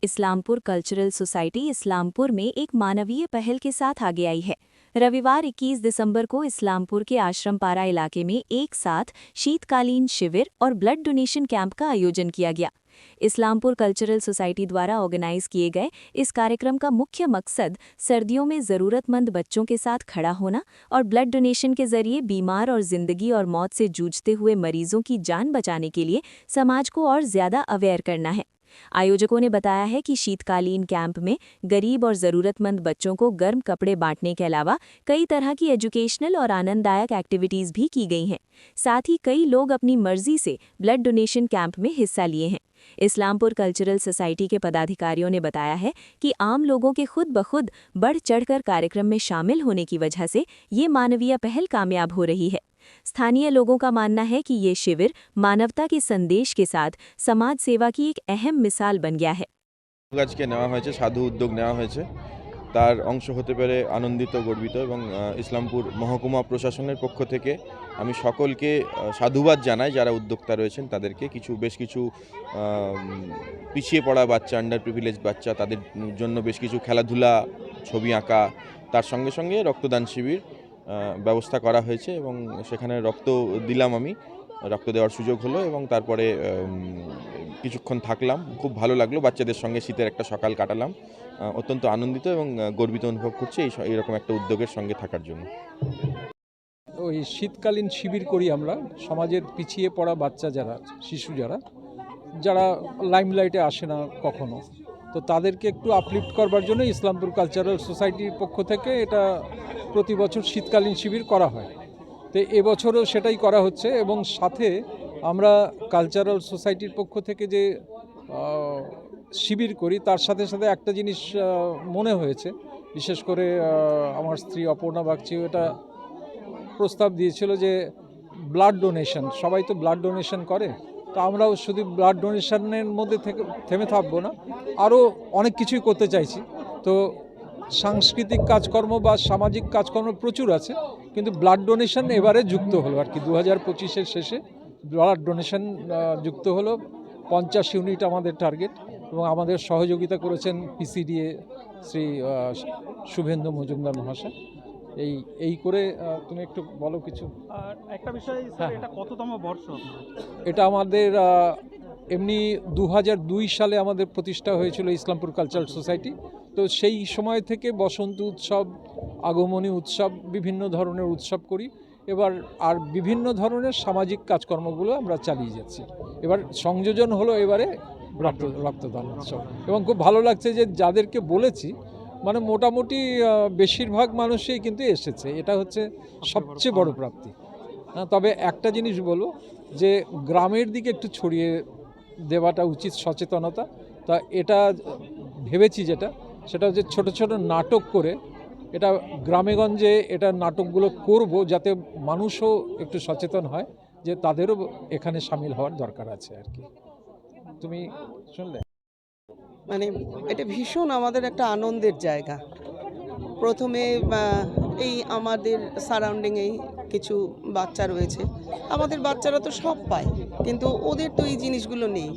Islampur cultural society Islampur में एक मानवीय पहल के साथ आगे आई है। रविवार 21 दिसंबर को इस्लामपुर के आश्रमपारा इलाके में एक साथ शीतकालीन शिविर और ब्लड डोनेशन कैंप का आयोजन किया गया। इस्लामपुर कल्चरल सोसाइटी द्वारा ऑर्गेनाइज किए गए इस कार्यक्रम का मुख्य मकसद सर्दियों में ज़रूरतमंद बच्चों के साथ खड़ा होना और ब्लड डोनेशन के जरिए बीमार और जिंदगी और मौत से जूझते हुए मरीजों की जान बचाने के लिए समाज को और ज़्यादा अवेयर करना है। आयोजकों ने बताया है कि शीतकालीन कैंप में गरीब और ज़रूरतमंद बच्चों को गर्म कपड़े बांटने के अलावा कई तरह की एजुकेशनल और आनंददायक एक्टिविटीज़ भी की गई हैं। साथ ही कई लोग अपनी मर्जी से ब्लड डोनेशन कैंप में हिस्सा लिए हैं। इस्लामपुर कल्चरल सोसाइटी के पदाधिकारियों ने बताया है कि आम लोगों के खुद ब खुद बढ़ चढ़कर कार्यक्रम में शामिल होने की वजह से ये मानवीय पहल कामयाब हो रही है। स्थानीय लोगों का मानना है कि ये शिविर मानवता के संदेश के साथ समाज सेवा की एक अहम मिसाल बन गया है। আজকে নেওয়া হয়েছে, সাধু উদ্যোগ নেওয়া হয়েছে, তার অংশ হতে পেরে আনন্দিত, গর্বিত এবং ইসলামপুর মহকুমা প্রশাসনের পক্ষ থেকে আমি সকলকে সাধুবাদ জানাই যারা উদ্যোক্তা রয়েছেন তাদেরকে। বেশ কিছু পিছিয়ে পড়া বাচ্চা, আন্ডার প্রিভিলেজ বাচ্চা, তাদের জন্য বেশ কিছু খেলাধুলা, ছবি আঁকা, তার সঙ্গে সঙ্গে রক্তদান শিবির ব্যবস্থা করা হয়েছে এবং সেখানে রক্ত দিলাম, আমি রক্ত দেওয়ার সুযোগ হলো এবং তারপরে কিছুক্ষণ থাকলাম। খুব ভালো লাগলো, বাচ্চাদের সঙ্গে শীতের একটা সকাল কাটালাম। অত্যন্ত আনন্দিত এবং গর্বিত অনুভব করছি এইরকম একটা উদ্যোগের সঙ্গে থাকার জন্য। ওই শীতকালীন শিবির করি আমরা সমাজের পিছিয়ে পড়া বাচ্চা যারা, শিশু যারা লাইমলাইটে আসে না কখনো, তো তাদেরকে একটু আপলিফ্ট করবার জন্য ইসলামপুর কালচারাল সোসাইটির পক্ষ থেকে এটা প্রতি বছর শীতকালীন শিবির করা হয়। তো এবছরও সেটাই করা হচ্ছে এবং সাথে আমরা কালচারাল সোসাইটির পক্ষ থেকে যে শিবির করি তার সাথে সাথে একটা জিনিস মনে হয়েছে, বিশেষ করে আমার স্ত্রী অপর্ণা বাগচি এটা প্রস্তাব দিয়েছিল যে ব্লাড ডোনেশন, সবাই তো ব্লাড ডোনেশন করে, তো আমরাও শুধু ব্লাড ডোনেশনের মধ্যে থেকে থেমে থাকবো না, আরও অনেক কিছুই করতে চাইছি। তো সাংস্কৃতিক কাজকর্ম বা সামাজিক কাজকর্ম প্রচুর আছে, কিন্তু ব্লাড ডোনেশন এবারে যুক্ত হলো আর কি। 2025-এর শেষে ব্লাড ডোনেশন যুক্ত হলো। 50 ইউনিট আমাদের টার্গেট এবং আমাদের সহযোগিতা করেছেন পিসিডিএ শ্রী শুভেন্দু মজুমদার মহাশয়। এই করে তুমি একটু বলো কিছু। আর একটা বিষয় স্যার, এটা কততম বর্ষ? এটা আমাদের এমনি 2002 সালে আমাদের প্রতিষ্ঠা হয়েছিল ইসলামপুর কালচারাল সোসাইটি। তো সেই সময় থেকে বসন্ত উৎসব, আগমনী উৎসব, বিভিন্ন ধরনের উৎসব করি। এবার আর বিভিন্ন ধরনের সামাজিক কাজকর্মগুলো আমরা চালিয়ে যাচ্ছি। এবার সংযোজন হলো এবারে রক্তদান উৎসব এবং খুব ভালো লাগছে যে যাদেরকে বলেছি মানে মোটামুটি বেশিরভাগ মানুষই কিন্তু এসেছে, এটা হচ্ছে সবচেয়ে বড় প্রাপ্তি। তবে একটা জিনিস বলবো যে গ্রামের দিকে একটু ছড়িয়ে দেওয়াটা উচিত, সচেতনতা। তা এটা ভেবেছি সেটা হচ্ছে ছোট ছোট নাটক করে এটা গ্রামেগঞ্জে এটা নাটকগুলো করব, যাতে মানুষও একটু সচেতন হয় যে তাদেরও এখানে সামিল হওয়ার দরকার আছে আর কি। তুমি শুনলে মানে এটা ভীষণ আমাদের একটা আনন্দের জায়গা। প্রথমে এই আমাদের সারাউন্ডিংয়েই কিছু বাচ্চা রয়েছে, আমাদের বাচ্চারা তো সব পায়, কিন্তু ওদের তো এই জিনিসগুলো নেই।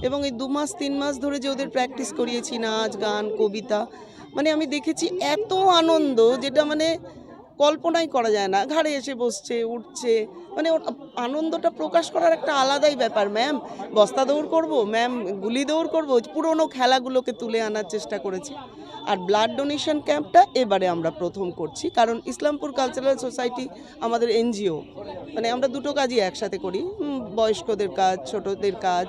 এবং এই 2 মাস 3 মাস ধরে যে ওদের প্র্যাকটিস করিয়েছি, নাচ গান কবিতা, মানে আমি দেখেছি এত আনন্দ যেটা মানে কল্পনাই করা যায় না। ঘাড়ে এসে বসছে, উঠছে, মানে আনন্দটা প্রকাশ করার একটা আলাদাই ব্যাপার। ম্যাম বস্তা দৌড় করব, ম্যাম গুলি দৌড় করব, পুরনো খেলাগুলোকে তুলে আনার চেষ্টা করেছি। আর ব্লাড ডোনেশন ক্যাম্পটা এবারে আমরা প্রথম করছি, কারণ ইসলামপুর কালচারাল সোসাইটি আমাদের এনজিও, মানে আমরা দুটো কাজই একসাথে করি, বয়স্কদের কাজ, ছোটদের কাজ,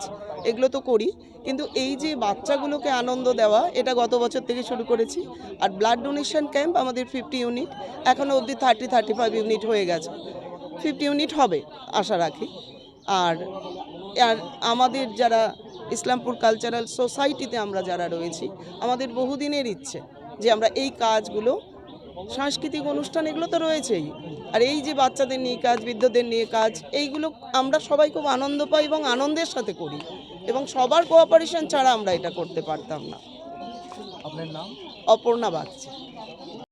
এগুলো তো করি, কিন্তু এই যে বাচ্চাগুলোকে আনন্দ দেওয়া এটা গত বছর থেকে শুরু করেছি। আর ব্লাড ডোনেশন ক্যাম্প আমাদের 50 ইউনিট, এখনও অবধি 35 ইউনিট হয়ে গেছে, 50 ইউনিট হবে আশা রাখি। আর আমাদের যারা ইসলামপুর কালচারাল সোসাইটিতে আমরা যারা রয়েছি, আমাদের বহুদিনের ইচ্ছে যে আমরা এই কাজগুলো, সাংস্কৃতিক অনুষ্ঠান এগুলো তো রয়েছেই, আর এই যে বাচ্চাদের নিয়ে কাজ, বৃদ্ধদের নিয়ে কাজ, এইগুলো আমরা সবাই খুব আনন্দ পাই এবং আনন্দের সাথে করি, এবং সবার কোঅপারেশন ছাড়া আমরা এটা করতে পারতাম না। আপনার নাম? অপর্ণা বাগচি।